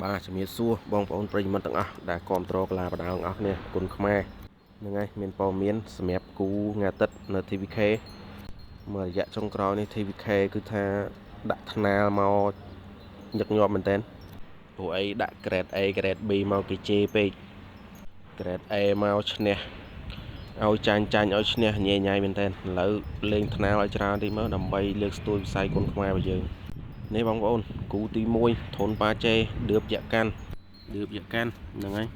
បាទជំរាបសួរបងប្អូនប្រិយមិត្តទាំងអស់ដែលគាំទ្រកីឡាបដាទាំងអស់គ្នាគុណខ្មែរហ្នឹងហើយមានព័ត៌មានសម្រាប់គូថ្ងៃអាទិត្យនៅ TVK មួយរយៈចុងក្រោយនេះ TVK គឺថាដាក់ថ្នាលមកញឹកញាប់មែនតើព្រោះអីដាក់ Grade A Grade B មកគេជេរពេក Grade A មកឈ្នះឲ្យចាញ់ឲ្យឈ្នះញ៉ៃញ៉ៃមែនតើឥឡូវលេងថ្នាលឲ្យច្រើនតិចមកដើម្បីលើកស្ទួយវិស័យគុណខ្មែររបស់យើងនេះបងប្អូនគូទី1ធនប៉ាជេឌឿបយកាន់ហ្នឹងហើយ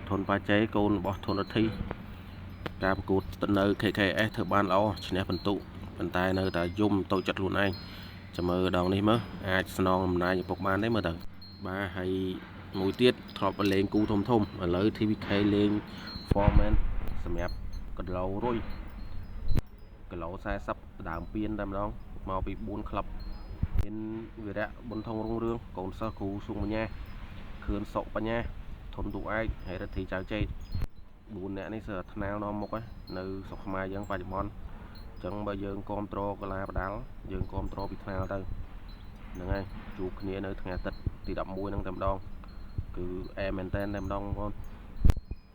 ធនប៉ាជេកូនរបស់ធនរទ្ធីការប្រកួតទៅនៅ KKS ធ្វើបានល្អឈ្នះបន្ទុប៉ុន្តែនៅតែយំតូចចិត្តខ្លួនឯងចាំមើលដងនេះមើលអាចស្នងអំណាចឪពុកបានទេមើលទៅបាទហើយមួយទៀតធ្លាប់លេងគូធំឥឡូវ TVK លេង Foreman សម្រាប់គីឡូរុយគីឡូ40ដើមពៀនតែម្ដងមកពី4ក្លឹបមានវីរៈប៊ុនថងរុងរឿងកូនសិស្សគ្រូសុងបញ្ញាខឿនសុកបញ្ញាធនទូឯកហើយរទ្ធីចៅចេត4នាក់នេះសើថ្នាលនាំមុខនៅស្រុកខ្មែរយើងបច្ចុប្បន្នអញ្ចឹងបើយើងគ្រប់គ្រងកីឡាបដាល់យើងគ្រប់គ្រងពីថ្នាលទៅហ្នឹងហើយជួបគ្នានៅថ្ងៃអាទិត្យទី11ហ្នឹងតែម្ដងគឺអែមែនតែម្ដងបងប្អូន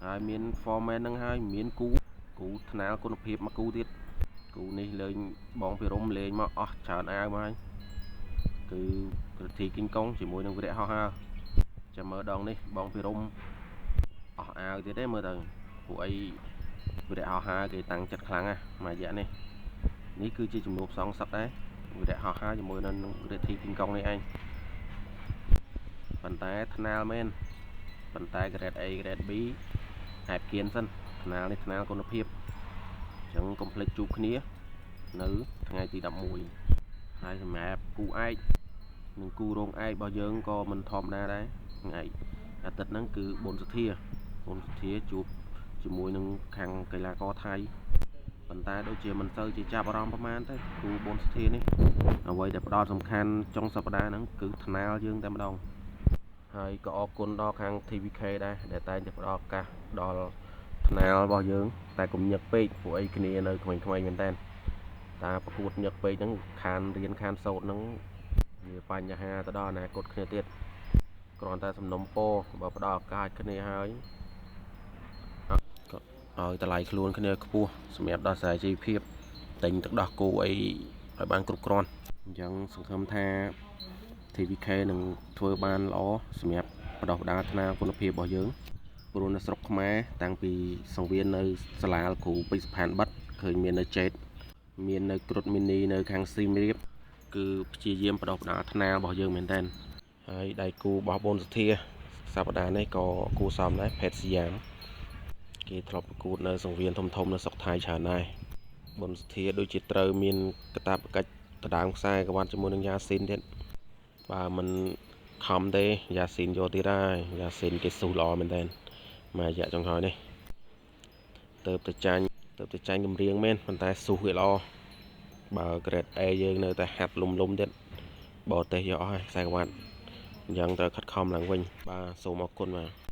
ហើយមាន Foreman ហ្នឹងហើយមានគូថ្នាលគុណភាពមួយគូទៀតគូនេះលេងបងពីរុំលេងមកអស់ច្រើនអាវមកហើយគឺរទ្ធីគីងកុងជាមួយនឹងវីរៈហោះហើរចាំមើលដងនេះបងពីរុំអស់អាវទៀតទេមើលទៅពួកអីវីរៈហោះហើរគេតាំងចិត្តខ្លាំងណាស់មួយរយៈនេះគឺជាជំនួបសងសឹកដែរវីរៈហោះហើរជាមួយនឹងរទ្ធីគីងកុងនេះឯងប៉ុន្តែថ្នាលមែនប៉ុន្តែ Grade A Grade B ហែបគៀនសិនថ្នាលនេះថ្នាលគុណភាពអញ្ចឹងកុំភ្លេចជួបគ្នានៅថ្ងៃទី11ហើយសម្រាប់គូឯកនិងគូរងឯករបស់យើងក៏មិនធម្មតាដែរថ្ងៃអាទិត្យហ្នឹងគឺប៊ុនសធាជួបជាមួយនឹងខាងកីឡាករថៃប៉ុន្តែដូចជាមិនសូវជាចាប់អារម្មណ៍ប្រហែលទេគូប៊ុនសធានេះអ្វីដែលផ្ដោតសំខាន់ចុងសប្តាហ៍ហ្នឹងគឺថ្នាលយើងតែម្ដងហើយក៏អរគុណដល់ខាង TVK ដែរដែលតែងតែផ្ដល់ឱកាសដល់ថ្នាលរបស់យើងតែកុំញឹកពេកពួកអីគ្នានៅក្មេងៗមែនតើតាប្រកួតញឹកពេកហ្នឹងខានរៀនខានសូត្រហ្នឹងវាបញ្ហាទៅដល់អនាគតគ្នាទៀតគ្រាន់តែសំណុំពរបើផ្ដល់ឱកាសគ្នាហើយក៏ឲ្យតម្លៃខ្លួនគ្នាខ្ពស់សម្រាប់ដោះស្រាយជីវភាពទិញទឹកដោះគោអីឲ្យបានគ្រប់គ្រាន់អញ្ចឹងសង្ឃឹមថា TVK នឹងធ្វើបានល្អសម្រាប់បដោះបដាថ្នាលគុណភាពរបស់យើងព្រោះនៅស្រុកខ្មែរតាំងពីសង្វៀននៅសាលាគ្រូពេជ្រសុផានបិទឃើញមាននៅចេតមាននៅគ្រុឌមីនីនៅខាងស៊ីមរៀបគឺព្យាយាមបដោះបដាថ្នាលរបស់យើងមែនតើហើយដៃគូរបស់ប៊ុនសធាសប្តាហ៍នេះក៏គួរសមដែរផេតសយ៉ាមគេធ្លាប់ប្រកួតនៅសង្វៀនធំនៅស្រុកថៃច្រើនដែរប៊ុនសធាដូចជាត្រូវមានកាតព្វកិច្ចដដើមខ្សែក្បាត់ជាមួយនឹងយ៉ាស៊ីនទៀតបើមិនខំទេយ៉ាស៊ីនយកទៀតហើយយ៉ាស៊ីនគេស៊ូល្អមែនតើមួយរយៈចុងក្រោយនេះទៅចាញ់កម្រៀងមែនប៉ុន្តែស៊ូវាល្អបើ Grade A យើងនៅតែហាត់លំទៀតបរទេសយកអស់ហើយខ្សែក្បាត់អញ្ចឹងត្រូវខិតខំឡើងវិញបាទសូមអរគុណបាទ